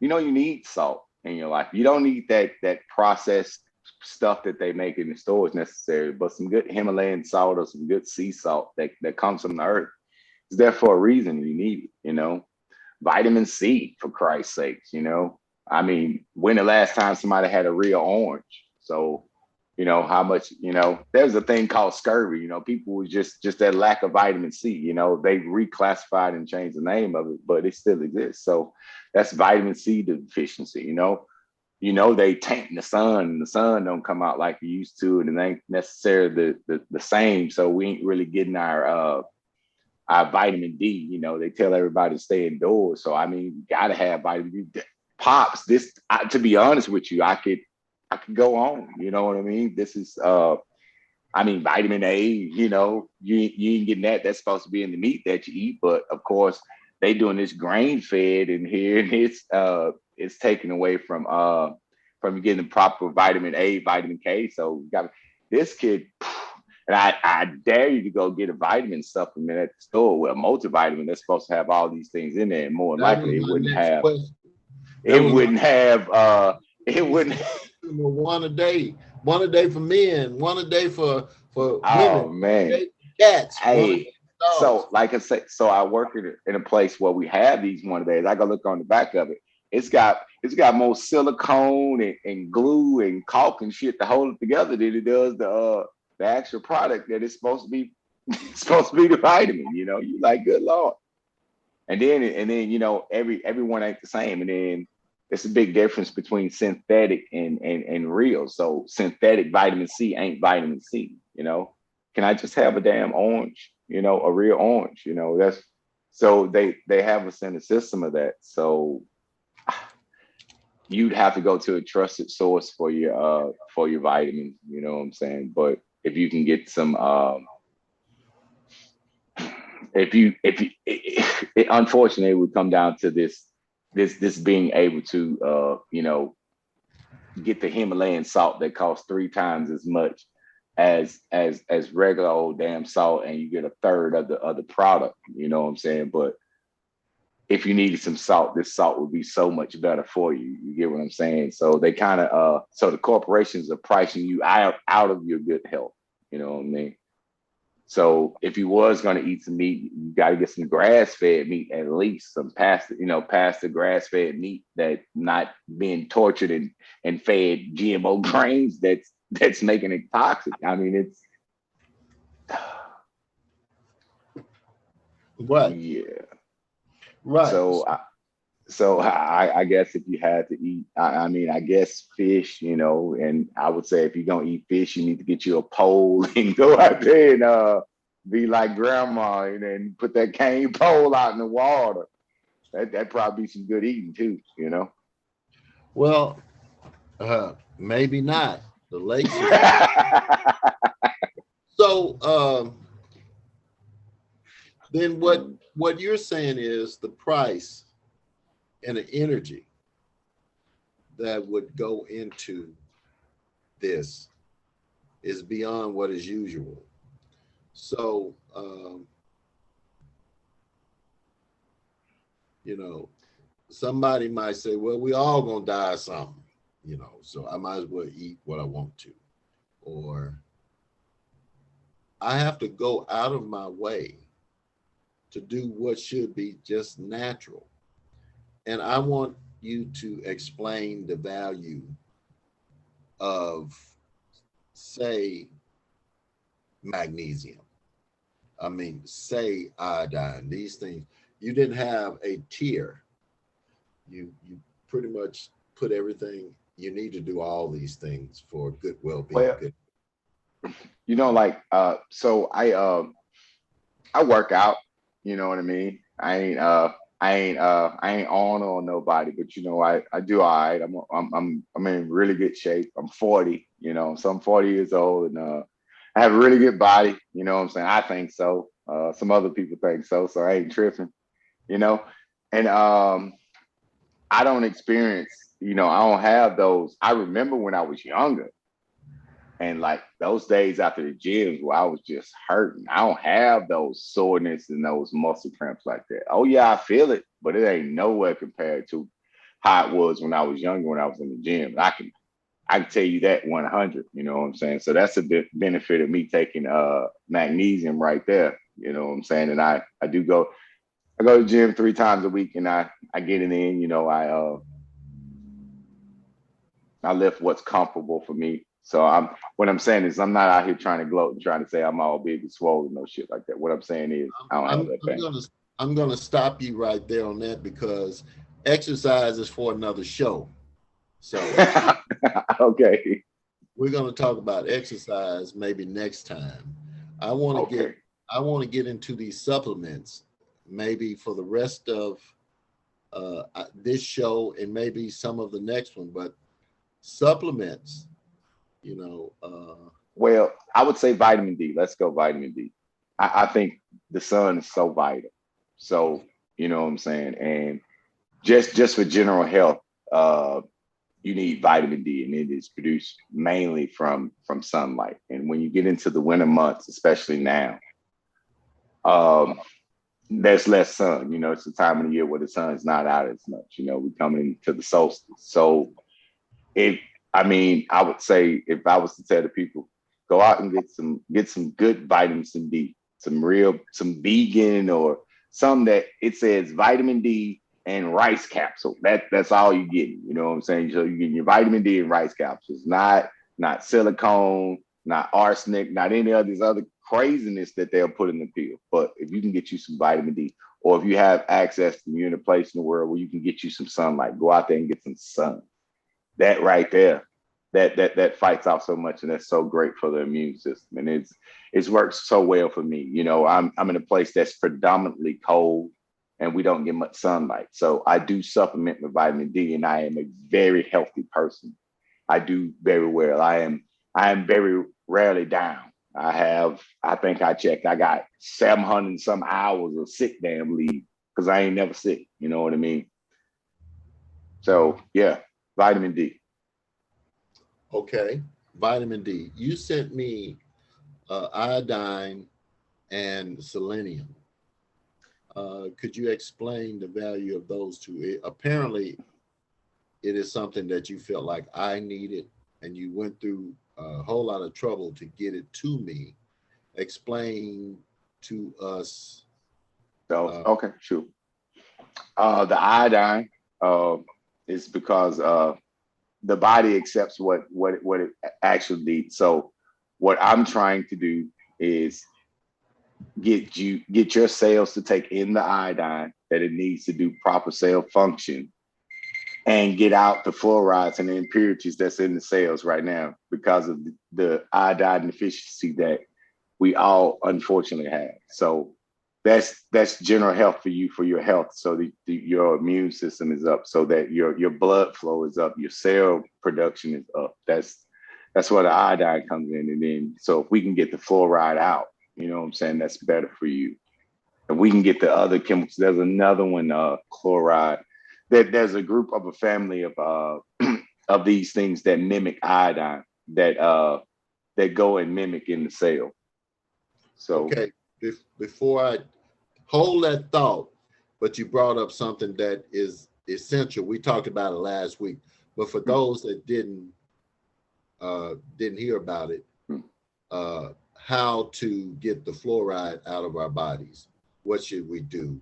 Speaker 2: need salt in your life. You don't need that processed stuff that they make in the stores necessarily, but some good Himalayan salt or some good sea salt that comes from the earth. It's there for a reason. You need it. Vitamin C, for Christ's sakes, I mean, when the last time somebody had a real orange? So, how much, there's a thing called scurvy, people was just that lack of vitamin C, they reclassified and changed the name of it, but it still exists. So that's vitamin C deficiency, they taint the sun and the sun don't come out like it used to, and it ain't necessarily the same. So we ain't really getting our vitamin D. They tell everybody to stay indoors. So I mean, you gotta have vitamin D. Pops, to be honest with you, I could go on. You know what I mean? This is I mean, vitamin A, you ain't getting that. That's supposed to be in the meat that you eat. But of course, they doing this grain fed in here, and it's taken away from getting the proper vitamin A, vitamin K. So we got this kid. And I dare you to go get a vitamin supplement at the store with a multivitamin that's supposed to have all these things in there. And more than
Speaker 1: that was
Speaker 2: likely, it
Speaker 1: my
Speaker 2: wouldn't
Speaker 1: next
Speaker 2: have.
Speaker 1: question. That
Speaker 2: It
Speaker 1: was my
Speaker 2: wouldn't have. It
Speaker 1: he
Speaker 2: wouldn't.
Speaker 1: said one a day for men, one a day for women,
Speaker 2: Oh
Speaker 1: one a
Speaker 2: man.
Speaker 1: day for cats, one a day
Speaker 2: Hey.
Speaker 1: for dogs.
Speaker 2: So like I said, so I work in a place where we have these one days. I go look on the back of it. It's got more silicone and glue and caulk and shit to hold it together than it does the actual product that is supposed to be supposed to be the vitamin. You like, good lord. And then everyone ain't the same. And then it's a big difference between synthetic and real. So synthetic vitamin C ain't vitamin C. Can I just have a damn orange? A real orange. That's so they have us in the system of that. So you'd have to go to a trusted source for your vitamins. You know what I'm saying? But if you can get some if you it unfortunately would come down to this being able to get the Himalayan salt that costs 3 times as much as regular old damn salt, and you get a third of the product. You know what I'm saying? But if you needed some salt, this salt would be so much better for you. You get what I'm saying? So they kind of so the corporations are pricing you out of your good health. You know what I mean? So if you was gonna eat some meat, you got to get some grass fed meat, at least some past the grass fed meat that not being tortured and fed GMO grains that's making it toxic. I mean, it's
Speaker 1: Right,
Speaker 2: yeah.
Speaker 1: right.
Speaker 2: So I guess if you had to eat, I mean, I guess fish, and I would say if you're gonna eat fish, you need to get you a pole and go out there and be like grandma and then put that cane pole out in the water. That probably be some good eating too.
Speaker 1: Well, maybe not. The lakes is so. Then what you're saying is the price and the energy that would go into this is beyond what is usual. So, you know, somebody might say, well, we all gonna die of something, so I might as well eat what I want to. Or I have to go out of my way to do what should be just natural. And I want you to explain the value of, say, magnesium. I mean, say iodine, these things. You didn't have a tier. You pretty much put everything you need to do all these things for good well-being.
Speaker 2: Well,
Speaker 1: Good.
Speaker 2: like so I work out, you know what I mean? I ain't on nobody, but I do all right. I'm in really good shape. I'm 40, so I'm 40 years old, and I have a really good body, you know what I'm saying? I think so. Some other people think so I ain't tripping, you know. And I don't experience, I don't have those. I remember when I was younger, and like those days after the gyms where I was just hurting. I don't have those soreness and those muscle cramps like that. Oh yeah, I feel it, but it ain't nowhere compared to how it was when I was younger, when I was in the gym. I can tell you that 100. You know what I'm saying? So that's a benefit of me taking magnesium right there. You know what I'm saying? And I do go. I go to the gym 3 times a week, and I get it in. I lift what's comfortable for me. So what I'm saying is I'm not out here trying to gloat and trying to say I'm all big and swollen, no shit like that. What I'm saying is I don't have
Speaker 1: I'm,
Speaker 2: that
Speaker 1: I'm
Speaker 2: pain.
Speaker 1: gonna I'm gonna stop you right there on that because exercise is for another show. So
Speaker 2: Okay.
Speaker 1: we're gonna talk about exercise maybe next time. I want to get
Speaker 2: Okay.
Speaker 1: I want to get into these supplements maybe for the rest of this show and maybe some of the next one. But supplements, you know,
Speaker 2: Well, I would say vitamin D. Let's go vitamin D. I think the sun is so vital. So, you know what I'm saying? And just for general health, uh, you need vitamin D, and it is produced mainly from sunlight. And when you get into the winter months, especially now, um, there's less sun. It's the time of the year where the sun's not out as much. We coming into the solstice. So if I mean, I would say if I was to tell the people, go out and get some good vitamin D, some vegan or some that it says vitamin D and rice capsule. That's all you get. You know what I'm saying? So you get your vitamin D and rice capsules, not silicone, not arsenic, not any of these other craziness that they'll put in the pill. But if you can get you some vitamin D, or if you have access to, you're in a place in the world where you can get you some sunlight, go out there and get some sun. That right there, that fights off so much, and that's so great for the immune system, and it's worked so well for me. I'm in a place that's predominantly cold, and we don't get much sunlight, so I do supplement with vitamin D, and I am a very healthy person. I do very well. I am very rarely down. I think I checked, I got 700 and some hours of sick damn leave because I ain't never sick. You know what I mean? So yeah, vitamin D.
Speaker 1: Okay. Vitamin D. You sent me iodine and selenium. Could you explain the value of those two? Apparently, it is something that you felt like I needed, and you went through a whole lot of trouble to get it to me. Explain to us.
Speaker 2: So
Speaker 1: Uh,
Speaker 2: okay, sure. The iodine uh, is because the body accepts what it actually needs. So what I'm trying to do is get your cells to take in the iodine that it needs to do proper cell function and get out the fluorides and the impurities that's in the cells right now because of the iodine deficiency that we all unfortunately have. So that's general health for you, for your health, so that your immune system is up, so that your blood flow is up, your cell production is up. That's where the iodine comes in. And then so if we can get the fluoride out, you know what I'm saying, that's better for you. And we can get the other chemicals. There's another one, chloride. There's a group of a family of these things that mimic iodine that go and mimic in the cell. So
Speaker 1: okay. Before I hold that thought, but you brought up something that is essential. We talked about it last week, but for those that didn't hear about it, uh, how to get the fluoride out of our bodies. What should we do?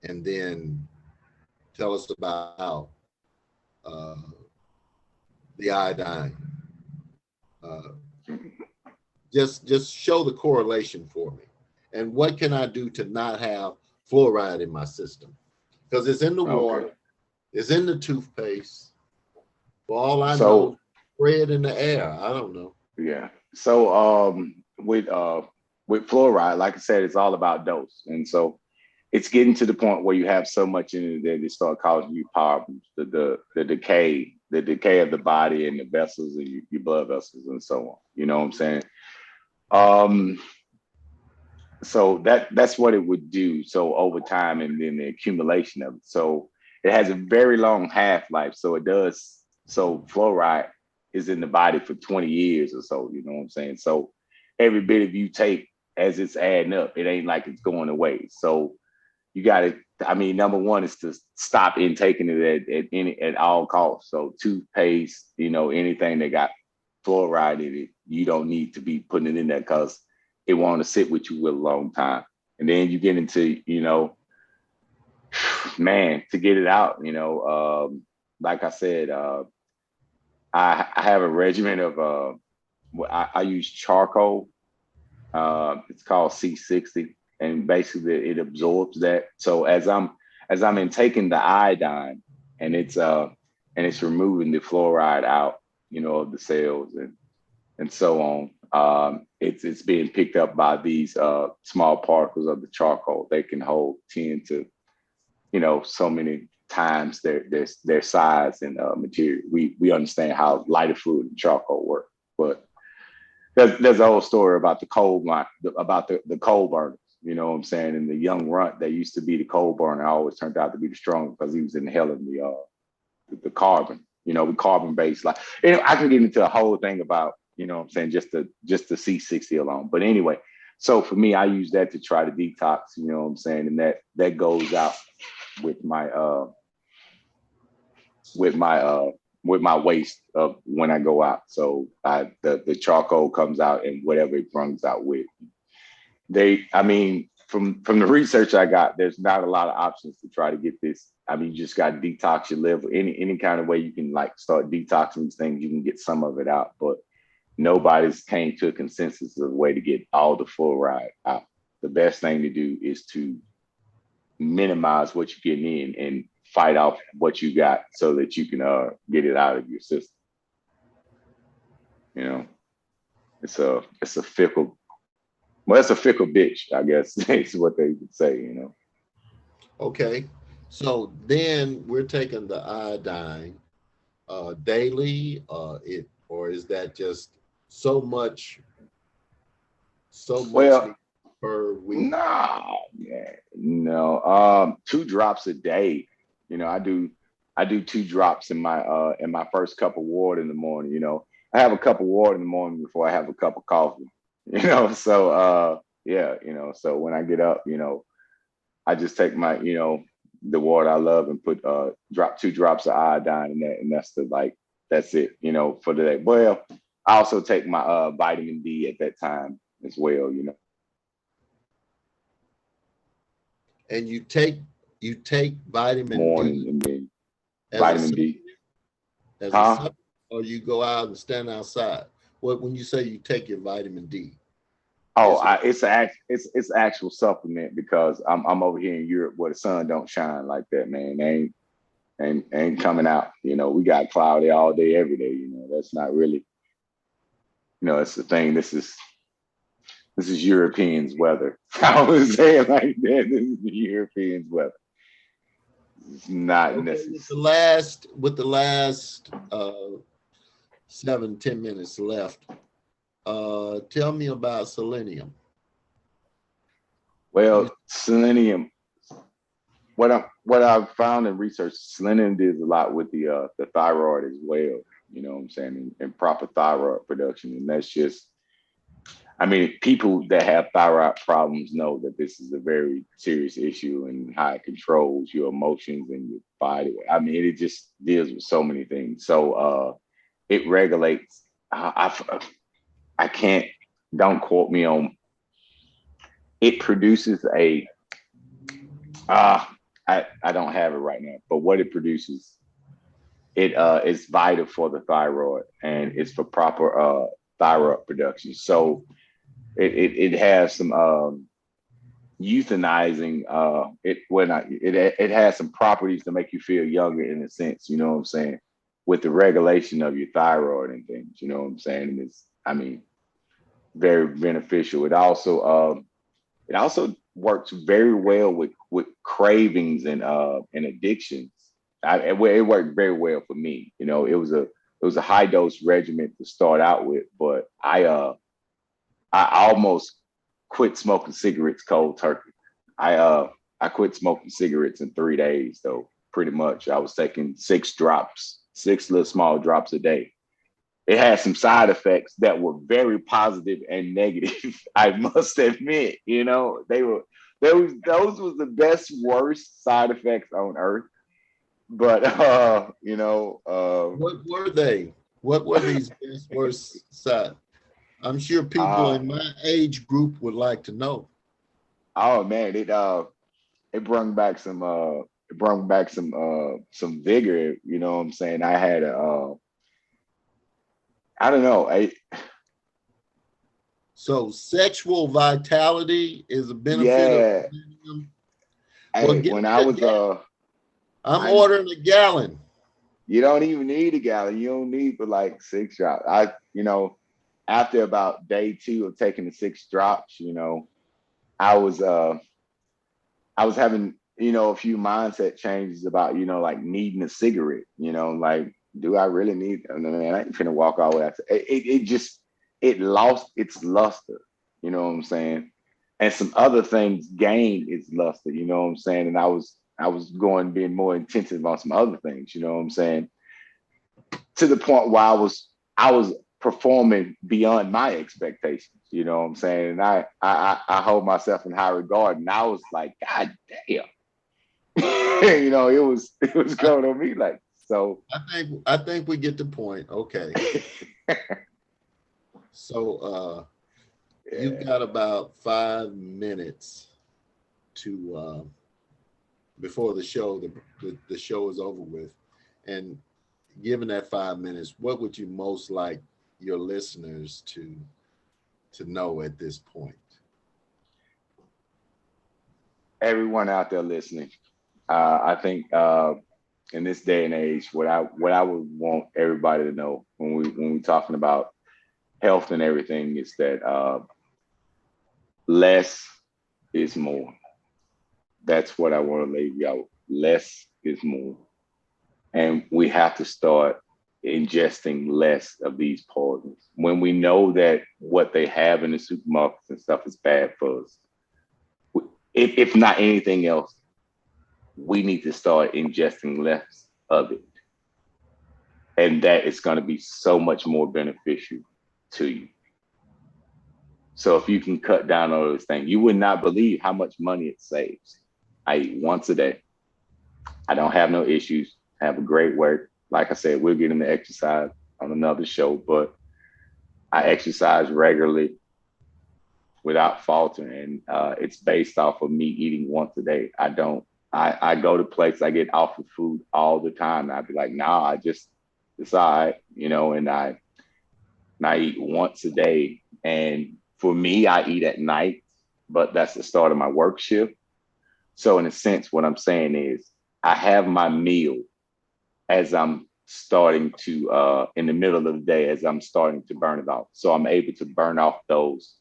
Speaker 1: And then tell us about uh, the iodine. Uh, just show the correlation for me. And what can I do to not have fluoride in my system? Because it's in the
Speaker 2: okay.
Speaker 1: water, it's in the toothpaste. For all I know,
Speaker 2: So
Speaker 1: spread in the air. I don't know.
Speaker 2: yeah. So with fluoride, like I said, it's all about dose. And so it's getting to the point where you have so much in it that it start causing you problems, the decay of the body and the vessels and your blood vessels and so on. You know what I'm saying? Um, so that's what it would do. So over time, and then the accumulation of it. So it has a very long half-life. So it does. So fluoride is in the body for 20 years or so. You know what I'm saying? So every bit of you take as it's adding up, it ain't like it's going away. So you got to, I mean, number one is to stop intaking it at all costs. So toothpaste, anything that got fluoride in it, you don't need to be putting it in there because it want to sit with you with a long time. And then you get into, man, to get it out, like I said, I have a regimen of, I use charcoal. It's called C60, and basically it absorbs that. So as I'm intaking the iodine, and it's removing the fluoride out, of the cells and so on. It's being picked up by these small particles of the charcoal. They can hold 10 to so many times their size and material. We understand how lighter fluid and charcoal work, but there's a whole story about the coal mine, about the coal burners. You know what I'm saying? And the young runt that used to be the coal burner always turned out to be the strongest because he was inhaling the carbon. With carbon based. Like, I can get into a whole thing about, what I'm saying, just the C60 alone. But anyway, so for me, I use that to try to detox. You know what I'm saying, and that goes out with my with my uh with my waste of when I go out. So the charcoal comes out and whatever it brings out with. I mean, from the research I got, there's not a lot of options to try to get this. I mean, you just got to detox your liver. Any kind of way you can like start detoxing these things, you can get some of it out. But nobody's came to a consensus of a way to get all the fluoride out. The best thing to do is to minimize what you're getting in and fight off what you got so that you can get it out of your system. You know, it's a fickle. Well, it's a fickle bitch, I guess. Is what they would say.
Speaker 1: Okay. So then we're taking the iodine daily, or is that just so much, so much
Speaker 2: Well,
Speaker 1: per week?
Speaker 2: no, yeah, no. 2 drops a day. I do. I do 2 drops in my first cup of water in the morning. I have a cup of water in the morning before I have a cup of coffee. So yeah, so when I get up, I just take my, the water I love and put drop 2 drops of iodine in that, and that's it, for the day. Well, I also take my vitamin D at that time as well.
Speaker 1: And you take vitamin
Speaker 2: Morning
Speaker 1: D
Speaker 2: and then
Speaker 1: as a
Speaker 2: vitamin
Speaker 1: sup-
Speaker 2: D.
Speaker 1: as a
Speaker 2: Huh?
Speaker 1: supplement, or you go out and stand outside. What when you say you take your vitamin D,
Speaker 2: Oh,
Speaker 1: is it
Speaker 2: it's actual supplement because I'm over here in Europe where the sun don't shine like that, man. Ain't coming out. We got cloudy all day, every day. That's not really, it's the thing. This is Europeans weather. I would say it like that. This is the Europeans weather. It's not
Speaker 1: okay with
Speaker 2: necessary.
Speaker 1: the last 7-10 minutes left? Tell me about selenium. You
Speaker 2: Well, selenium. What I've found in research, selenium does a lot with the thyroid as well. You know what I'm saying, and proper thyroid production, and that's just. I mean, people that have thyroid problems know that this is a very serious issue and how it controls your emotions and your body. I mean, it just deals with so many things. So it regulates. I can't. Don't quote me on. It produces a. Uh, I don't have it right now, but what it produces, it is vital for the thyroid and it's for proper thyroid production. So it has some euthanizing it when I it has some properties to make you feel younger in a sense, you know what I'm saying, with the regulation of your thyroid and things, you know what I'm saying. And it's, I mean, very beneficial. It also works very well with cravings and addictions. It worked very well for me. It was a high dose regimen to start out with, but I almost quit smoking cigarettes cold turkey. I quit smoking cigarettes in 3 days though. Pretty much, I was taking 6 drops, 6 little small drops a day. It had some side effects that were very positive and negative. I must admit, those was the best worst side effects on earth. But
Speaker 1: What were they? What were these best worst side? I'm sure people
Speaker 2: uh
Speaker 1: in my age group would like to know.
Speaker 2: oh man, it brought back some vigor, you know what I'm saying. I had I don't know.
Speaker 1: So sexual vitality is a benefit of
Speaker 2: Yeah,
Speaker 1: selenium. Well, give
Speaker 2: when
Speaker 1: me
Speaker 2: I
Speaker 1: a
Speaker 2: was
Speaker 1: gallon. I'm
Speaker 2: I
Speaker 1: ordering a gallon.
Speaker 2: you don't even need a gallon. You don't need but like 6 drops. After about day 2 of taking the 6 drops, I was uh I was having, a few mindset changes about, like needing a cigarette, like, do I really need, man, I ain't finna walk all the way out. It just, it lost its luster, you know what I'm saying? And some other things gained its luster, you know what I'm saying? And I was going being more intensive on some other things, you know what I'm saying? To the point where I was performing beyond my expectations. You know what I'm saying? And I hold myself in high regard. And I was like, God damn. It was
Speaker 1: I,
Speaker 2: going on me like so.
Speaker 1: I think we get the point. Okay. So you've
Speaker 2: Yeah.
Speaker 1: got about 5 minutes to before the show is over with. And given that 5 minutes, what would you most like your listeners to know at this point?
Speaker 2: Everyone out there listening, I think in this day and age, what I would want everybody to know when we talking about health and everything is that less is more. That's what I want to leave you out. Less is more. And we have to start ingesting less of these poisons. When we know that what they have in the supermarkets and stuff is bad for us, if not anything else, we need to start ingesting less. of it, and that it's going to be so much more beneficial to you. So if you can cut down on those things, you would not believe how much money it saves. I eat once a day. I don't have no issues. I have a great work. Like I said, we'll get into exercise on another show, but I exercise regularly without faltering. And it's based off of me eating once a day. I don't, I go to places, I get offered food all the time. And I'd be like, nah, I just, it's all right, you know, and I eat once a day. And for me, I eat at night, but that's the start of my work shift. So in a sense, what I'm saying is I have my meal as I'm starting to in the middle of the day as I'm starting to burn it off. So I'm able to burn off those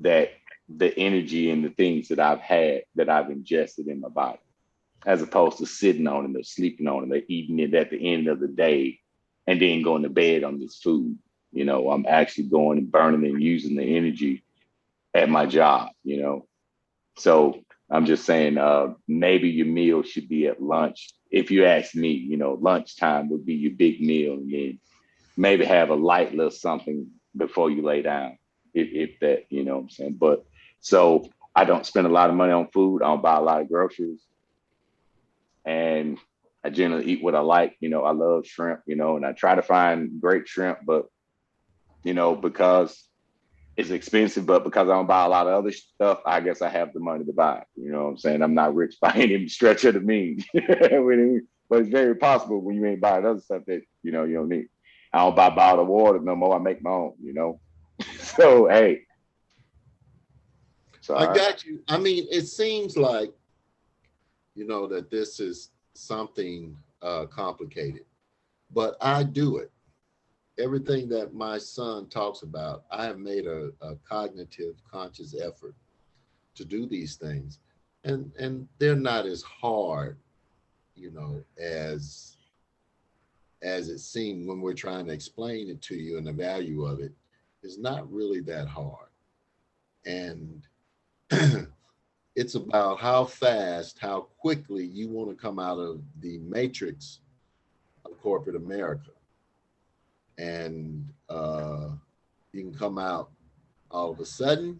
Speaker 2: that the energy and the things that I've had that I've ingested in my body, as opposed to sitting on it or sleeping on it or eating it at the end of the day and then going to bed on this food. You know, I'm actually going and burning and using the energy at my job, you know. So I'm just saying, maybe your meal should be at lunch. If you ask me, you know, lunchtime would be your big meal, and then maybe have a light little something before you lay down, if that, you know what I'm saying. But so I don't spend a lot of money on food. I don't buy a lot of groceries, and I generally eat what I like. You know, I love shrimp, you know, and I try to find great shrimp, but you know, because it's expensive, but because I don't buy a lot of other stuff, I guess I have the money to buy it. You know what I'm saying? I'm not rich by any stretch of the means. But it's very possible when you ain't buying other stuff that, you know, you don't need. I don't buy bottled water no more. I make my own, you know? So, hey, it's all
Speaker 1: I
Speaker 2: right.
Speaker 1: got you. I mean, it seems like, that this is something complicated, but I do it. Everything that my son talks about, I have made a cognitive, conscious effort to do these things, and they're not as hard, as it seemed when we're trying to explain it to you, and the value of it is not really that hard. And it's about how fast, how quickly you want to come out of the matrix of corporate America. And you can come out all of a sudden,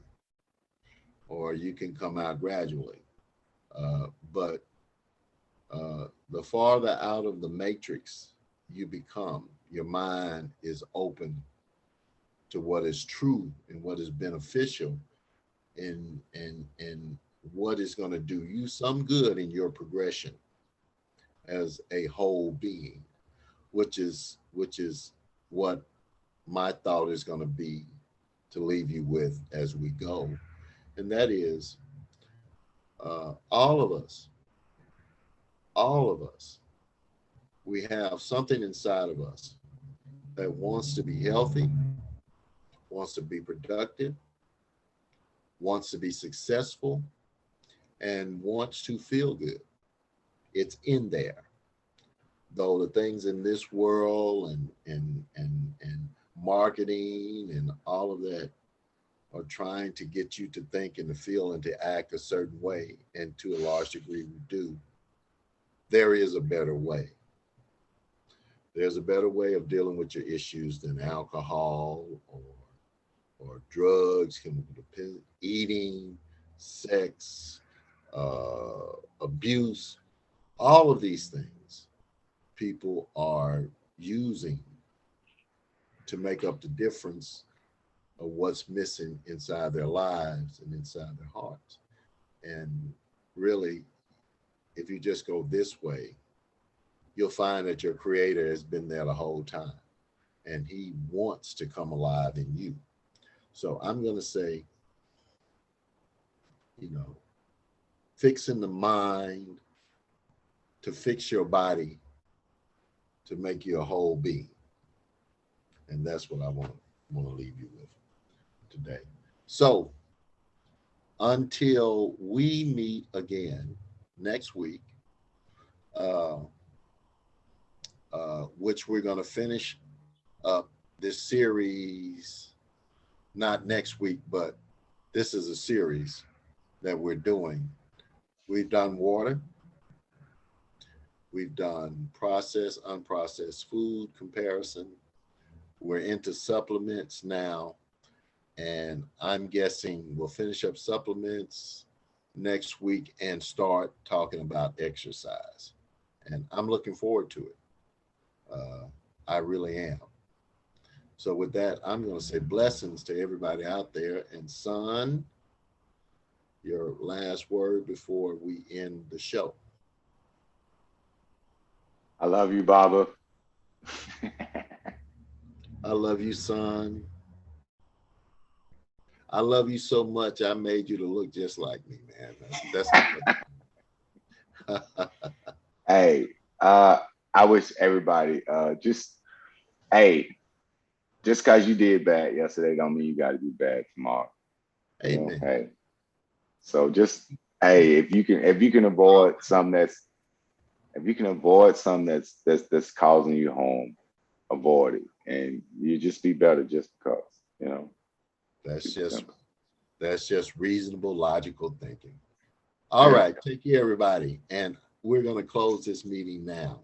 Speaker 1: or you can come out gradually. But the farther out of the matrix you become, your mind is open to what is true and what is beneficial, and what is going to do you some good in your progression as a whole being, which is what my thought is going to be to leave you with as we go, and that is all of us, all of us, we have something inside of us that wants to be healthy, wants to be productive, wants to be successful, and wants to feel good. It's in there. Though the things in this world and marketing and all of that are trying to get you to think and to feel and to act a certain way, and to a large degree we do, there is a better way. There's a better way of dealing with your issues than alcohol or drugs, eating, sex, abuse, all of these things people are using to make up the difference of what's missing inside their lives and inside their hearts. And really, if you just go this way, you'll find that your creator has been there the whole time, and he wants to come alive in you. So I'm going to say, you know, fixing the mind to fix your body to make you a whole being. And that's what I want to leave you with today. So until we meet again next week, uh, which we're going to finish up this series, not next week, but this is a series that we're doing. We've done water, We've done processed, unprocessed food comparison. We're into supplements now. And I'm guessing we'll finish up supplements next week and start talking about exercise. And I'm looking forward to it. I really am. So, with that, I'm going to say blessings to everybody out there. And, son, your last word before we end the show.
Speaker 2: I love you, Baba.
Speaker 1: I love you, son. I love you so much. I made you to look just like me, man. That's
Speaker 2: Hey, I wish everybody just hey, just because you did bad yesterday don't mean you got to do bad tomorrow. You know,
Speaker 1: amen.
Speaker 2: hey. So just hey, if you can avoid something that's causing you harm, avoid it, and you just be better just because. You know,
Speaker 1: That's
Speaker 2: super
Speaker 1: just
Speaker 2: simple.
Speaker 1: that's just reasonable, logical thinking. All
Speaker 2: Yeah.
Speaker 1: right, take care, everybody, and we're going to close this meeting now.